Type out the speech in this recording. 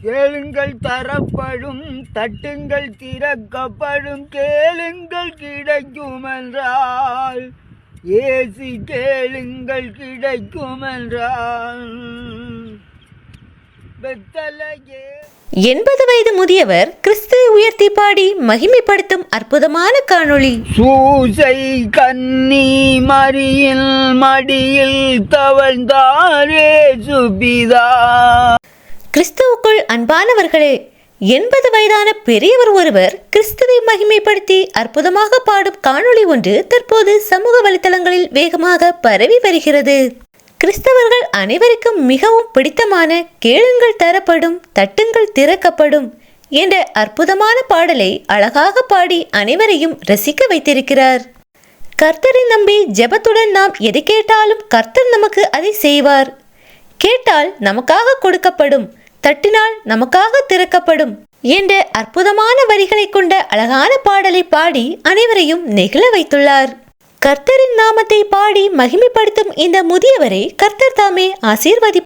கேளுங்கள் தரப்படும், தட்டுங்கள் திறக்கப்படும், கேளுங்கள் கிடைக்கும் என்றால், இயேசு கேளுங்கள் கிடைக்கும் என்றால். 80 வயது முதியவர் கிறிஸ்துவை உயர்த்தி பாடி மகிமைப்படுத்தும் அற்புதமான காணொளி. சூசை கன்னி மரியின் மடியில் தவழ்ந்தாரே சுபிதா. கிறிஸ்துவுக்குள் அன்பானவர்களே, 80 வயதான பெரியவர் ஒருவர் கிறிஸ்துவை மகிமைப்படுத்தி அற்புதமாக பாடும் காணொளி ஒன்று தற்போது சமூக வலைதளங்களில் வேகமாக பரவி வருகிறது. கிறிஸ்தவர்கள் அனைவருக்கும் மிகவும் பிடித்தமான கேளுங்கள் தரப்படும், தட்டுங்கள் திறக்கப்படும் என்ற அற்புதமான பாடலை அழகாக பாடி அனைவரையும் ரசிக்க வைத்திருக்கிறார். கர்த்தரை நம்பி ஜெபத்துடன் நாம் எதை கேட்டாலும் கர்த்தர் நமக்கு அதை செய்வார். கேட்டால் நமக்காக கொடுக்கப்படும், தட்டினால் நமக்காக திறக்கப்படும் என்ற அற்புதமான வரிகளை கொண்ட அழகான பாடலை பாடி அனைவரையும் நெகிழ வைத்துள்ளார். கர்த்தரின் நாமத்தை பாடி மகிமைப்படுத்தும் இந்த முதியவரை கர்த்தர் தாமே ஆசீர்வதிப்பார்.